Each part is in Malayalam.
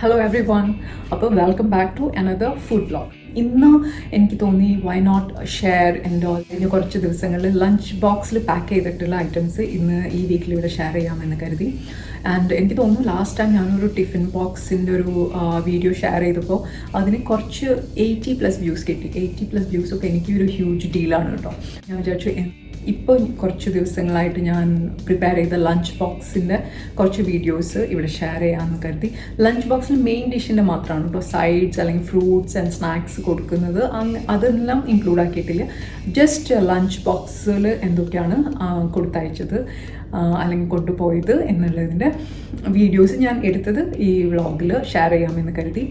Hello everyone. അപ്പോൾ welcome back to another food vlog. ഇന്ന് എനിക്ക് തോന്നി വൈ നോട്ട് ഷെയർ എൻ്റെ കഴിഞ്ഞ കുറച്ച് ദിവസങ്ങളിൽ ലഞ്ച് ബോക്സിൽ പാക്ക് ചെയ്തിട്ടുള്ള ഐറ്റംസ് ഇന്ന് ഈ വീക്കിൽ ഇവിടെ ഷെയർ ചെയ്യാമെന്ന് കരുതി. ആൻഡ് എനിക്ക് തോന്നുന്നു ലാസ്റ്റ് ടൈം ഞാനൊരു ടിഫിൻ ബോക്സിൻ്റെ ഒരു വീഡിയോ ഷെയർ ചെയ്തപ്പോൾ അതിന് കുറച്ച് 80+ വ്യൂസ് കിട്ടി. 80+ വ്യൂസൊക്കെ എനിക്ക് ഒരു ഹ്യൂജ് ഡീലാണ് കേട്ടോ. ഞാൻ വിചാരിച്ചു ഇപ്പോൾ കുറച്ച് ദിവസങ്ങളായിട്ട് ഞാൻ പ്രിപ്പയർ ചെയ്ത ലഞ്ച് ബോക്സിൻ്റെ കുറച്ച് വീഡിയോസ് ഇവിടെ ഷെയർ ചെയ്യാമെന്ന് കരുതി. ലഞ്ച് ബോക്സിൽ മെയിൻ ഡിഷിൻ്റെ മാത്രമാണ് കേട്ടോ. സൈഡ്സ് അല്ലെങ്കിൽ ഫ്രൂട്ട്സ് ആൻഡ് സ്നാക്സ് കൊടുക്കുന്നത് അതെല്ലാം ഇൻക്ലൂഡ് ആക്കിയിട്ടില്ല. ജസ്റ്റ് ലഞ്ച് ബോക്സിൽ എന്തൊക്കെയാണ് കൊടുത്തയച്ചത് അല്ലെങ്കിൽ കൊണ്ടുപോയത് എന്നുള്ളതിൻ്റെ വീഡിയോസ് ഞാൻ എടുത്തത് ഈ വ്ളോഗിൽ ഷെയർ ചെയ്യാമെന്ന് കരുതി.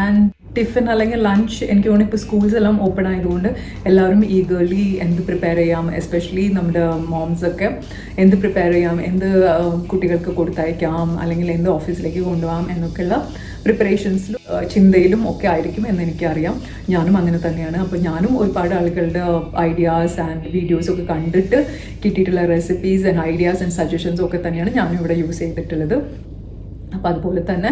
ആൻഡ് ടിഫിൻ അല്ലെങ്കിൽ ലഞ്ച് എനിക്ക് തോന്നുന്നു ഇപ്പോൾ സ്കൂൾസ് എല്ലാം ഓപ്പൺ ആയതുകൊണ്ട് എല്ലാവരും ഈഗർലി എന്ത് പ്രിപ്പയർ ചെയ്യാം, എസ്പെഷ്യലി നമ്മുടെ മോംസൊക്കെ എന്ത് പ്രിപ്പയർ ചെയ്യാം, എന്ത് കുട്ടികൾക്ക് കൊടുത്തയക്കാം അല്ലെങ്കിൽ എന്ത് ഓഫീസിലേക്ക് കൊണ്ടുപോകാം എന്നൊക്കെയുള്ള പ്രിപ്പറേഷൻസിലും ചിന്തയിലും ഒക്കെ ആയിരിക്കും എന്ന് എനിക്കറിയാം. ഞാനും അങ്ങനെ തന്നെയാണ്. അപ്പോൾ ഞാനും ഒരുപാട് ആളുകളുടെ ഐഡിയാസ് ആൻഡ് വീഡിയോസൊക്കെ കണ്ടിട്ട് കിട്ടിയിട്ടുള്ള റെസിപ്പീസ് ആൻഡ് ഐഡിയാസ് ആൻഡ് സജഷൻസും ഒക്കെ തന്നെയാണ് ഞാനും ഇവിടെ യൂസ് ചെയ്തിട്ടുള്ളത്. അപ്പോൾ അതുപോലെ തന്നെ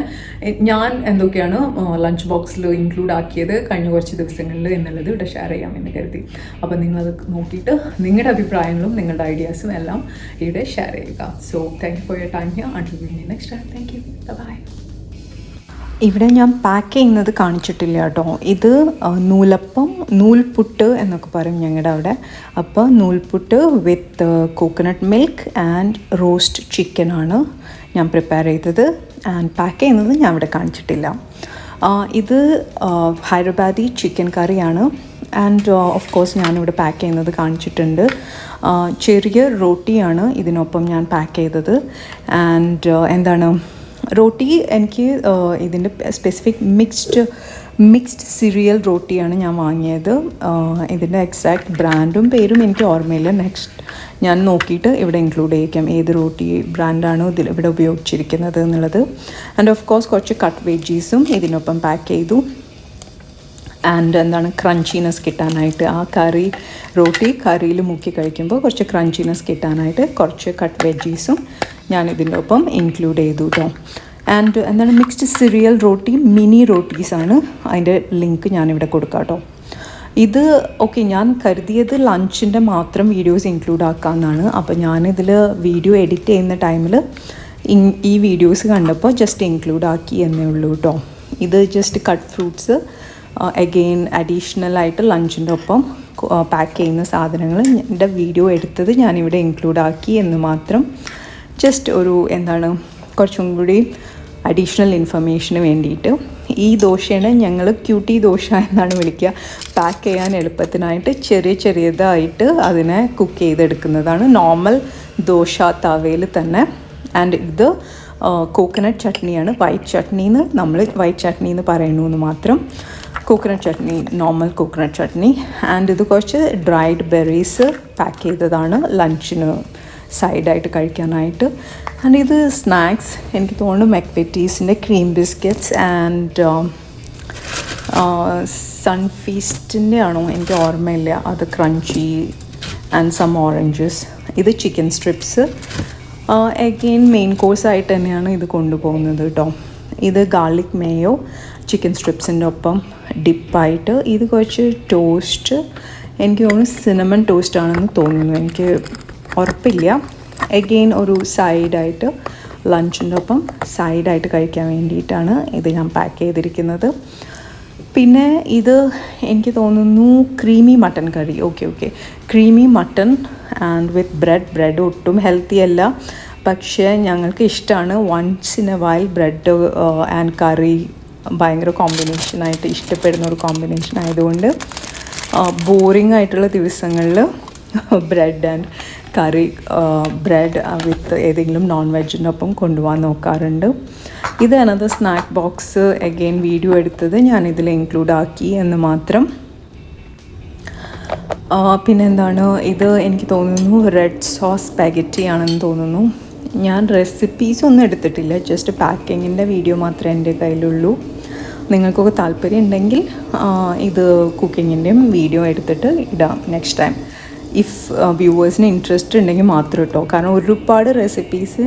ഞാൻ എന്തൊക്കെയാണ് ലഞ്ച് ബോക്സിൽ ഇൻക്ലൂഡ് ആക്കിയത് കഴിഞ്ഞ കുറച്ച് ദിവസങ്ങളിൽ എന്നുള്ളത് ഇവിടെ ഷെയർ ചെയ്യാമെന്ന് കരുതി. അപ്പോൾ നിങ്ങളത് നോക്കിയിട്ട് നിങ്ങളുടെ അഭിപ്രായങ്ങളും നിങ്ങളുടെ ഐഡിയാസും എല്ലാം ഇവിടെ ഷെയർ ചെയ്യുക. So thank you for your time here. Until we meet next time. Thank you. Bye. ഇവിടെ ഞാൻ പാക്ക് ചെയ്യുന്നത് കാണിച്ചിട്ടില്ല കേട്ടോ. ഇത് നൂൽപുട്ട് എന്നൊക്കെ പറയും ഞങ്ങളുടെ അവിടെ. അപ്പോൾ നൂൽപുട്ട് വിത്ത് കോക്കനട്ട് മിൽക്ക് ആൻഡ് റോസ്റ്റ് ചിക്കനാണ് ഞാൻ പ്രിപ്പയർ ചെയ്തത്. ആൻഡ് പാക്ക് ചെയ്യുന്നത് ഞാൻ ഇവിടെ കാണിച്ചിട്ടില്ല. ഇത് ഹൈദരാബാദി ചിക്കൻ കറിയാണ്. ആൻഡ് ഓഫ് കോഴ്സ് ഞാനിവിടെ പാക്ക് ചെയ്യുന്നത് കാണിച്ചിട്ടുണ്ട്. ചെറിയ റോട്ടിയാണ് ഇതിനൊപ്പം ഞാൻ പാക്ക് ചെയ്തത്. ആൻഡ് റോട്ടി എനിക്ക് ഇതിൻ്റെ സ്പെസിഫിക് മിക്സ്ഡ് സിറിയൽ റോട്ടിയാണ് ഞാൻ വാങ്ങിയത്. ഇതിൻ്റെ എക്സാക്ട് ബ്രാൻഡും പേരും എനിക്ക് ഓർമ്മയില്ല. നെക്സ്റ്റ് ഞാൻ നോക്കിയിട്ട് ഇവിടെ ഇൻക്ലൂഡ് ചെയ്യിക്കാം ഏത് റോട്ടി ബ്രാൻഡാണോ ഇവിടെ ഉപയോഗിച്ചിരിക്കുന്നത് എന്നുള്ളത്. ആൻഡ് ഓഫ് കോഴ്സ് കുറച്ച് കട്ട് വെജീസും ഇതിനൊപ്പം പാക്ക് ചെയ്തു. ആൻഡ് ക്രഞ്ചിനെസ് കിട്ടാനായിട്ട് ആ കറിയിൽ മുക്കി കഴിക്കുമ്പോൾ കുറച്ച് ക്രഞ്ചിനെസ് കിട്ടാനായിട്ട് കുറച്ച് കട്ട് വെജീസും ഞാൻ ഇതിൻ്റെ ഒപ്പം ഇൻക്ലൂഡ് ചെയ്തു കേട്ടോ. And mixed cereal roti mini റോട്ടീസാണ്. അതിൻ്റെ ലിങ്ക് ഞാനിവിടെ കൊടുക്കാം കേട്ടോ. ഇത് ഓക്കെ, ഞാൻ കരുതിയത് ലഞ്ചിൻ്റെ മാത്രം വീഡിയോസ് ഇൻക്ലൂഡ് ആക്കാമെന്നാണ്. അപ്പോൾ ഞാനിതിൽ വീഡിയോ എഡിറ്റ് ചെയ്യുന്ന ടൈമിൽ ഈ വീഡിയോസ് കണ്ടപ്പോൾ ജസ്റ്റ് ഇൻക്ലൂഡ് ആക്കി എന്നേ ഉള്ളൂ കേട്ടോ. ഇത് ജസ്റ്റ് കട്ട് ഫ്രൂട്ട്സ് അഗെയിൻ അഡീഷണലായിട്ട് ലഞ്ചിൻ്റെ ഒപ്പം പാക്ക് ചെയ്യുന്ന സാധനങ്ങൾ എൻ്റെ വീഡിയോ എടുത്തത് ഞാനിവിടെ ഇൻക്ലൂഡ് ആക്കി എന്ന് മാത്രം. ജസ്റ്റ് ഒരു കുറച്ചും കൂടി അഡീഷണൽ ഇൻഫർമേഷന് വേണ്ടിയിട്ട്. ഈ ദോശയാണ് ഞങ്ങൾ ക്യൂട്ടി ദോശ എന്നാണ് വിളിക്കുക. പാക്ക് ചെയ്യാൻ എളുപ്പത്തിനായിട്ട് ചെറിയതായിട്ട് അതിനെ കുക്ക് ചെയ്തെടുക്കുന്നതാണ് നോർമൽ ദോശ തവയിൽ തന്നെ. ആൻഡ് ഇത് കോക്കനട്ട് ചട്നിയാണ്. വൈറ്റ് ചട്നി എന്ന് പറയണമെന്ന് മാത്രം. Coconut chutney, normal coconut chutney. And ഇത് കുറച്ച് ഡ്രൈഡ് ബെറീസ് പാക്ക് ചെയ്തതാണ് ലഞ്ചിന് സൈഡായിട്ട് കഴിക്കാനായിട്ട്. ആൻഡ് ഇത് സ്നാക്സ് എനിക്ക് തോന്നുന്നു മെക്വിറ്റീസിൻ്റെ ക്രീം ബിസ്ക്കറ്റ്സ് ആൻഡ് സൺഫീസ്റ്റിൻ്റെ ആണോ എനിക്ക് ഓർമ്മയില്ല, അത് ക്രഞ്ചി ആൻഡ് സം ഓറഞ്ചസ്. ഇത് ചിക്കൻ സ്ട്രിപ്സ് അഗെയിൻ മെയിൻ കോഴ്സായിട്ട് തന്നെയാണ് ഇത് കൊണ്ടുപോകുന്നത് കേട്ടോ. ഇത് ഗാർലിക് മേയോ ചിക്കൻ സ്ട്രിപ്സിൻ്റെ ഒപ്പം ഡിപ്പായിട്ട്. ഇത് കുറച്ച് ടോസ്റ്റ്, എനിക്ക് തോന്നുന്നു സിനമൺ ടോസ്റ്റ് ആണെന്ന് തോന്നുന്നു, എനിക്ക് ഉറപ്പില്ല. അഗെയിൻ ഒരു സൈഡായിട്ട് ലഞ്ചിൻ്റെ ഒപ്പം സൈഡായിട്ട് കഴിക്കാൻ വേണ്ടിയിട്ടാണ് ഇത് ഞാൻ പാക്ക് ചെയ്തിരിക്കുന്നത്. പിന്നെ ഇത് എനിക്ക് തോന്നുന്നു creamy mutton curry. Okay creamy mutton and with bread ഒട്ടും ഹെൽത്തി അല്ല, പക്ഷേ ഞങ്ങൾക്ക് ഇഷ്ടമാണ്. Once in a while bread and curry ഭയങ്കര കോമ്പിനേഷനായിട്ട് ഇഷ്ടപ്പെടുന്ന ഒരു കോമ്പിനേഷൻ ആയതുകൊണ്ട് ബോറിംഗ് ആയിട്ടുള്ള ദിവസങ്ങളിൽ bread and curry bread with ഏതെങ്കിലും നോൺ വെജിൻ്റെ ഒപ്പം കൊണ്ടുപോകാൻ നോക്കാറുണ്ട്. ഇത് another snack box. Again video എടുത്തത് ഞാനിതിൽ ഇൻക്ലൂഡ് ആക്കി എന്ന് മാത്രം. പിന്നെന്താണ് ഇത് എനിക്ക് തോന്നുന്നു റെഡ് സോസ് സ്പാഗറ്റി ആണെന്ന് തോന്നുന്നു. ഞാൻ റെസിപ്പീസ് ഒന്നും എടുത്തിട്ടില്ല, ജസ്റ്റ് പാക്കിങ്ങിൻ്റെ വീഡിയോ മാത്രമേ എൻ്റെ കയ്യിലുള്ളൂ. നിങ്ങൾക്കൊക്കെ താല്പര്യം ഉണ്ടെങ്കിൽ ഇത് കുക്കിങ്ങിൻ്റെയും വീഡിയോ എടുത്തിട്ട് ഇടാം നെക്സ്റ്റ് ടൈം. ഇഫ് വ്യൂവേഴ്സിന് ഇൻട്രസ്റ്റ് ഉണ്ടെങ്കിൽ മാത്രം കേട്ടോ. കാരണം ഒരുപാട് റെസിപ്പീസ്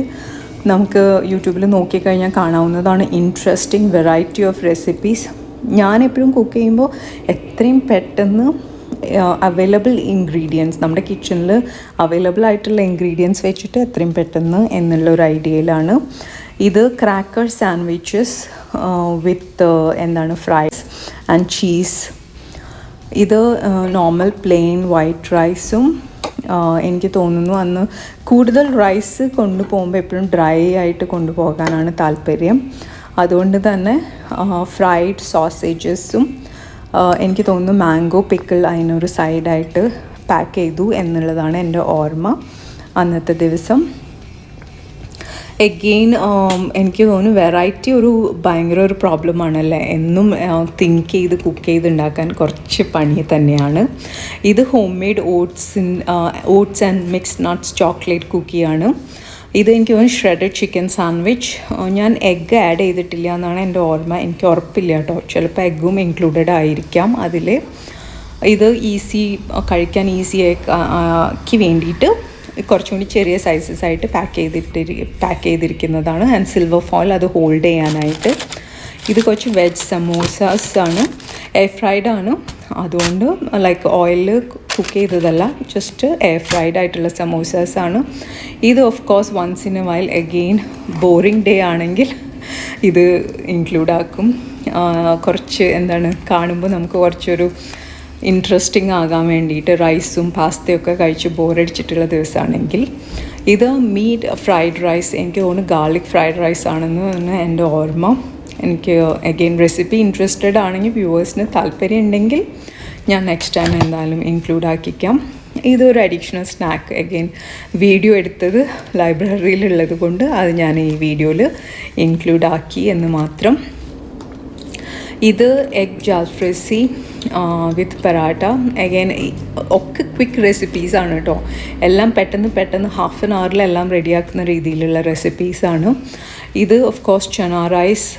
നമുക്ക് യൂട്യൂബിൽ നോക്കിക്കഴിഞ്ഞാൽ കാണാവുന്നതാണ്. Interesting variety of recipes. ഞാനെപ്പോഴും കുക്ക് ചെയ്യുമ്പോൾ എത്രയും പെട്ടെന്ന് അവൈലബിൾ ഇൻഗ്രീഡിയൻസ്, നമ്മുടെ കിച്ചണിൽ അവൈലബിൾ ആയിട്ടുള്ള ഇൻഗ്രീഡിയൻസ് വെച്ചിട്ട് എത്രയും പെട്ടെന്ന് എന്നുള്ളൊരു ഐഡിയയിലാണ്. ഇത് cracker sandwiches with fries and cheese. ഇത് നോർമൽ പ്ലെയിൻ വൈറ്റ് റൈസും, എനിക്ക് തോന്നുന്നു അന്ന് കൂടുതൽ റൈസ് കൊണ്ടുപോകുമ്പോൾ എപ്പോഴും ഡ്രൈ ആയിട്ട് കൊണ്ടുപോകാനാണ് താല്പര്യം. അതുകൊണ്ട് തന്നെ ഫ്രൈഡ് സോസേജസും എനിക്ക് തോന്നുന്നു മാംഗോ പിക്കിൾ അതിനൊരു സൈഡായിട്ട് പാക്ക് ചെയ്തു എന്നുള്ളതാണ് എൻ്റെ ഓർമ്മ അന്നത്തെ ദിവസം. എഗെയിൻ എനിക്ക് തോന്നുന്നു വെറൈറ്റി ഭയങ്കര ഒരു പ്രോബ്ലമാണല്ലേ. എന്നും തിങ്ക് ചെയ്ത് കുക്ക് ചെയ്ത് ഉണ്ടാക്കാൻ കുറച്ച് പണി തന്നെയാണ്. ഇത് home made oats and mixed nuts chocolate കുക്കിയാണ്. ഇത് എനിക്ക് തോന്നുന്നു ഷ്രെഡഡ് ചിക്കൻ സാൻഡ്വിച്ച്. ഞാൻ എഗ്ഗ് ആഡ് ചെയ്തിട്ടില്ല എന്നാണ് എൻ്റെ ഓർമ്മ. എനിക്ക് ഉറപ്പില്ല കേട്ടോ, ചിലപ്പോൾ എഗ്ഗും ഇൻക്ലൂഡഡ് ആയിരിക്കാം അതിൽ. ഇത് കഴിക്കാൻ ഈസിയാക്കി വേണ്ടിയിട്ട് കുറച്ചും കൂടി ചെറിയ സൈസസ് ആയിട്ട് പാക്ക് ചെയ്തിരിക്കുന്നതാണ്. ആൻഡ് സിൽവർ ഫോയിൽ അത് ഹോൾഡ് ചെയ്യാനായിട്ട്. ഇത് കുറച്ച് വെജ് സമോസാസ് ആണ്, എയർ ഫ്രൈഡ് ആണ്. അതുകൊണ്ട് ലൈക്ക് ഓയിലിൽ കുക്ക് ചെയ്തതല്ല, ജസ്റ്റ് എയർ ഫ്രൈഡ് ആയിട്ടുള്ള സമോസാസ് ആണ്. ഇത് of course once in a while again boring day ആണെങ്കിൽ ഇത് ഇൻക്ലൂഡ് ആക്കും. കുറച്ച് കാണുമ്പോൾ നമുക്ക് കുറച്ചൊരു ഇൻട്രസ്റ്റിംഗ് ആകാൻ വേണ്ടിയിട്ട് റൈസും പാസ്തയൊക്കെ കഴിച്ച് ബോറടിച്ചിട്ടുള്ള ദിവസമാണെങ്കിൽ. ഇത് മീറ്റ് ഫ്രൈഡ് റൈസ്, എനിക്ക് തോന്നുന്നു ഗാർലിക് ഫ്രൈഡ് റൈസ് ആണെന്ന് തന്നെ എൻ്റെ ഓർമ്മ. എനിക്ക് അഗെയിൻ റെസിപ്പി ഇൻട്രസ്റ്റഡ് ആണെങ്കിൽ വ്യൂവേഴ്സിന് താല്പര്യം ഉണ്ടെങ്കിൽ ഞാൻ നെക്സ്റ്റ് ടൈം എന്തായാലും ഇൻക്ലൂഡ് ആക്കിക്കാം. ഇതൊരു അഡീഷണൽ സ്നാക്ക്. അഗെയിൻ വീഡിയോ എടുത്തത് ലൈബ്രറിയിലുള്ളത് കൊണ്ട് അത് ഞാൻ ഈ വീഡിയോയിൽ ഇൻക്ലൂഡ് ആക്കി എന്ന് മാത്രം. ഇത് എഗ് ജാൽഫ്രസി വിത്ത് പറാട്ട. അഗൈൻ ഒക്കെ ക്വിക്ക് റെസിപ്പീസാണ് കേട്ടോ. എല്ലാം പെട്ടെന്ന് ഹാഫ് ആൻ അവറിലെല്ലാം റെഡിയാക്കുന്ന രീതിയിലുള്ള റെസിപ്പീസാണ്. ഇത് ഓഫ് കോഴ്സ് ചന റൈസ്,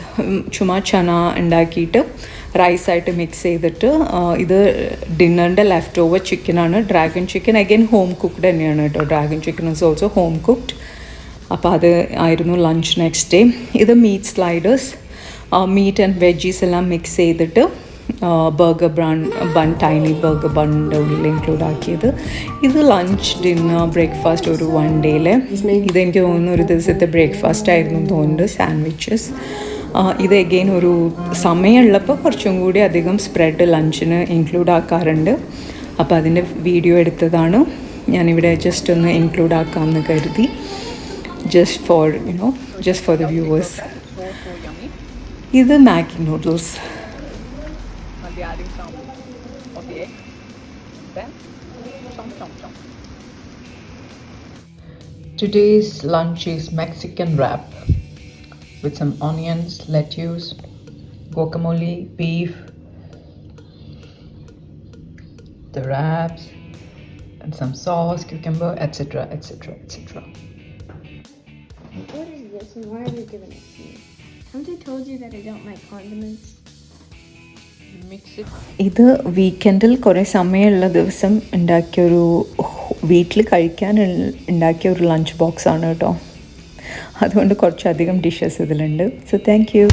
ചുമ്മാ ചന ഉണ്ടാക്കിയിട്ട് റൈസായിട്ട് മിക്സ് ചെയ്തിട്ട്, ഇത് ഡിന്നറിൻ്റെ ലെഫ്റ്റ് ഓവർ ചിക്കനാണ്. Dragon chicken again home cooked തന്നെയാണ് കേട്ടോ. Dragon chicken is also home cooked. അപ്പോൾ അത് ആയിരുന്നു ലഞ്ച് നെക്സ്റ്റ് ഡേ. ഇത് meat sliders, meat and veggies എല്ലാം മിക്സ് ചെയ്തിട്ട് ബർഗർ ബൺ ടൈനി ബർഗർ ബണ്ണിൻ്റെ ഉള്ളിൽ ഇൻക്ലൂഡ് ആക്കിയത്. ഇത് ലഞ്ച് ഡിന്നർ ബ്രേക്ക്ഫാസ്റ്റ് ഒരു വൺ ഡേയിലെ. ഇതെനിക്ക് തോന്നുന്നു ഒരു ദിവസത്തെ ബ്രേക്ക്ഫാസ്റ്റ് ആയിരുന്നു തോന്നുന്നുണ്ട്, സാൻഡ്വിച്ചസ്. ഇത് എഗെയിൻ ഒരു സമയമുള്ളപ്പോൾ കുറച്ചും കൂടി അധികം സ്പ്രെഡ് ലഞ്ചിന് ഇൻക്ലൂഡ് ആക്കാറുണ്ട്. അപ്പോൾ അതിൻ്റെ വീഡിയോ എടുത്തതാണ് ഞാനിവിടെ ജസ്റ്റ് ഒന്ന് ഇൻക്ലൂഡ് ആക്കാമെന്ന് കരുതി, ജസ്റ്റ് ഫോർ ദ വ്യൂവേഴ്സ്. ഇത് Maggi noodles. Today's lunch is Mexican wrap with some onions, lettuce, guacamole, beef, the wraps, and some sauce, cucumber, etc., etc., etc. What is this and why are you giving it to me? Haven't I told you that I don't like condiments? ഇത് വീക്കെൻഡിൽ കുറേ സമയമുള്ള ദിവസം വീട്ടിൽ കഴിക്കാൻ ഉണ്ടാക്കിയ ഒരു ലഞ്ച് ബോക്സ് ആണ് കേട്ടോ. അതുകൊണ്ട് കുറച്ചധികം ഡിഷസ് ഇതിലുണ്ട്. So thank U.